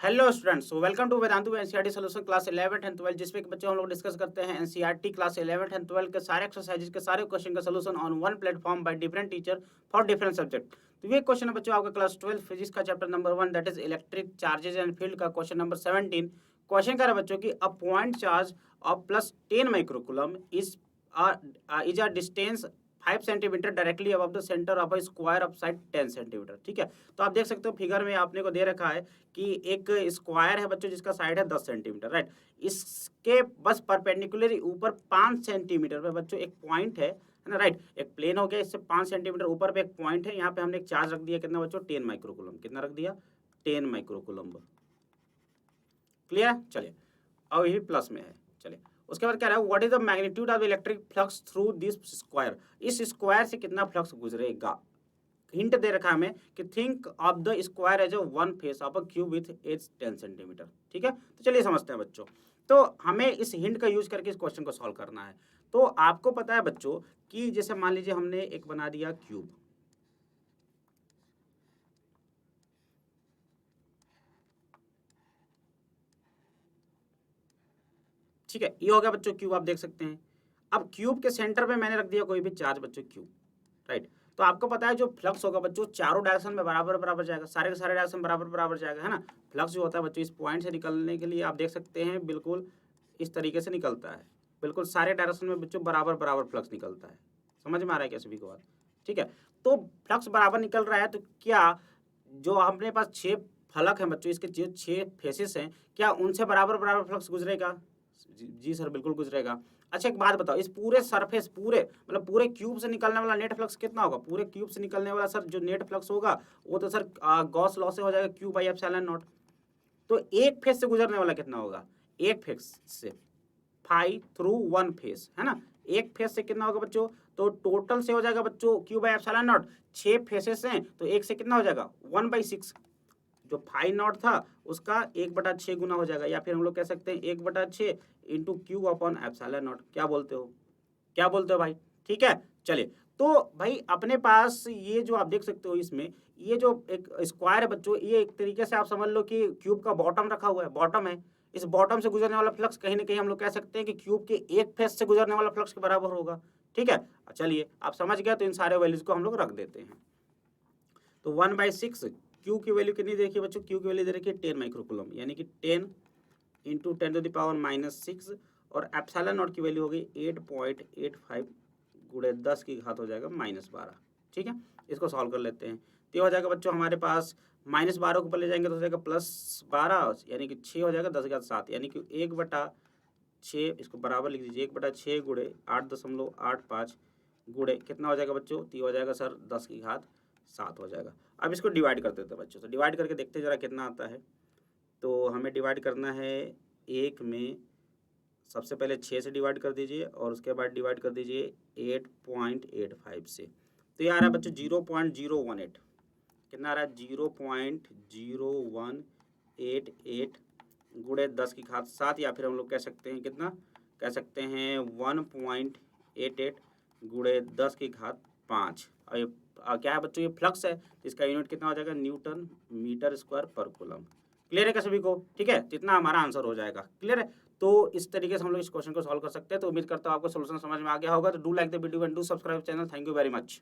Hello students, so welcome to Vedantu NCERT solution class 11th and 12, जिसमें बच्चों हम लोग डिस्कस करते हैं एनसीईआरटी क्लास 11th एंड 12 के सारे एक्सरसाइजेज के सारे क्वेश्चन का solution on one platform by different teacher for different subject. तो ये क्वेश्चन है बच्चों आपका क्लास 12 फिजिक्स का chapter number 1 that is electric charges and field का क्वेश्चन नंबर 17। क्वेश्चन कर रहा है बच्चों की a point charge of +10 microcoulomb is a distance 5 centimetre directly above the centre of a square of side 10 centimetre. ठीक है, तो आप देख सकते हो फिगर में आपने को दे रखा है कि एक स्क्वायर है बच्चों जिसका साइड है 10 सेंटीमीटर, राइट। इसके बस परपेंडिकुलर ऊपर 5 सेंटीमीटर पे बच्चों एक पॉइंट है ना, राइट। एक प्लेन हो गया, इससे 5 सेंटीमीटर ऊपर पे एक पॉइंट है। यहाँ पे हमने एक चार्ज रख दिया, कितना बच्चों 10 माइक्रोकूलम। कितना रख दिया 10 माइक्रोकूलम। क्लियर है, चलिए अब ये प्लस में है। चलिए उसके बाद कह रहा है what is the magnitude of electric flux through this square. इस स्क्वायर से कितना फ्लक्स गुजरेगा। हिंट दे रखा है हमें कि think of the square as a one face of a cube with edge 10 centimetre. ठीक है, तो चलिए समझते हैं बच्चों। तो हमें इस हिंट का यूज करके इस क्वेश्चन को सॉल्व करना है। तो आपको पता है बच्चों कि जैसे मान लीजिए हमने एक बना दिया क्यूब, ठीक है, ये हो गया बच्चों क्यूब, आप देख सकते हैं। अब क्यूब के सेंटर पे मैंने रख दिया कोई भी चार्ज बच्चों क्यूब, राइट। तो आपको पता है जो फ्लक्स होगा बच्चों चारों डायरेक्शन में बराबर बराबर जाएगा, सारे के सारे डायरेक्शन बराबर बराबर जाएगा, है ना। फ्लक्स जो होता है बच्चों इस पॉइंट से निकलने के लिए आप देख सकते हैं बिल्कुल इस तरीके से निकलता है, बिल्कुल सारे डायरेक्शन में बच्चों बराबर बराबर फ्लक्स निकलता है। समझ में आ रहा है क्या सभी को बात? ठीक है, तो फ्लक्स बराबर निकल रहा है तो क्या जो अपने पास 6 फलक हैं बच्चों, इसके जो 6 फेसेस हैं, क्या उनसे बराबर बराबर फ्लक्स गुजरेगा? जी सर, बिल्कुल गुजरेगा। अच्छा एक बात बताओ, इस पूरे सरफेस पूरे मतलब पूरे क्यूब से निकलने वाला नेट फ्लक्स कितना होगा? पूरे क्यूब से निकलने वाला सर जो नेट फ्लक्स होगा वो तो सर गॉस लॉ से हो जाएगा क्यू बाई एप्सिलॉन नॉट। तो एक फेस से गुजरने वाला कितना होगा? एक फेस से फाई थ्रू वन फेस, है ना। एक फेस से कितना होगा बच्चों? तो टोटल से हो जाएगा बच्चों Q by epsilon not. 6 faces हैं तो एक से कितना हो जाएगा 1/6। जो फाई नॉट था उसका 1/6 गुना हो जाएगा, या फिर हम लोग कह सकते हैं 1/6 into Q upon epsilon not. क्या बोलते हो, क्या बोलते हो भाई? ठीक है, चलिए। तो भाई अपने पास ये जो आप देख सकते हो इसमें ये जो एक स्क्वायर है बच्चों, ये एक तरीके से आप समझ लो कि क्यूब का बॉटम रखा हुआ है, बॉटम है। इस बॉटम से गुजरने वाला फ्लक्स कहीं ना कहीं हम लोग कह सकते हैं कि क्यूब के एक फेस से गुजरने वाला फ्लक्स के बराबर होगा। ठीक है, चलिए आप समझ गए, तो इन सारे वैल्यूज को हम लोग रख देते हैं। तो 1/6 क्यू की वैल्यू कितनी देखिए बच्चों, क्यू की वैल्यू दे रखी है 10 माइक्रोकूलम, यानी कि 10 इंटू 10⁻�6, और एप्सिलॉन नॉट की वैल्यू हो गई 8.85 गुणे 10 की घात हो जाएगा -12। ठीक है, इसको सॉल्व कर लेते हैं। तो ये हो जाएगा बच्चों हमारे पास -12 को ऊपर ले जाएंगे तो हो जाएगा +12, यानी कि 6 हो जाएगा 10⁻7, यानी कि 1/6, इसको बराबर लिख दीजिए 1/6 गुणे 8.85 गुणे कितना हो जाएगा बच्चों? तो ये हो जाएगा सर 10⁻7 हो जाएगा। अब इसको डिवाइड कर देते हैं बच्चों, तो डिवाइड करके देखते हैं जरा कितना आता है। तो हमें डिवाइड करना है एक में, सबसे पहले 6 से डिवाइड कर दीजिए और उसके बाद डिवाइड कर दीजिए 8.85 से। तो ये आ रहा है बच्चों 0.018। कितना आ रहा है? 0.0188 गुणे 10 की घात 7, या फिर हम लोग कह सकते हैं कितना, कह सकते हैं 1.88 गुणे 10 की घात 5। और ये क्या है बच्चों? ये फ्लक्स है, तो इसका यूनिट कितना हो जाएगा? न्यूटन मीटर स्क्वायर पर कूलम। क्लियर है क्या सभी को? ठीक है, जितना हमारा आंसर हो जाएगा। क्लियर है, तो इस तरीके से हम लोग इस क्वेश्चन को सॉल्व कर सकते हैं। तो उम्मीद करता हूँ आपको सोल्यूशन समझ में आ गया होगा। तो do like the video and do subscribe channel. Thank you very much.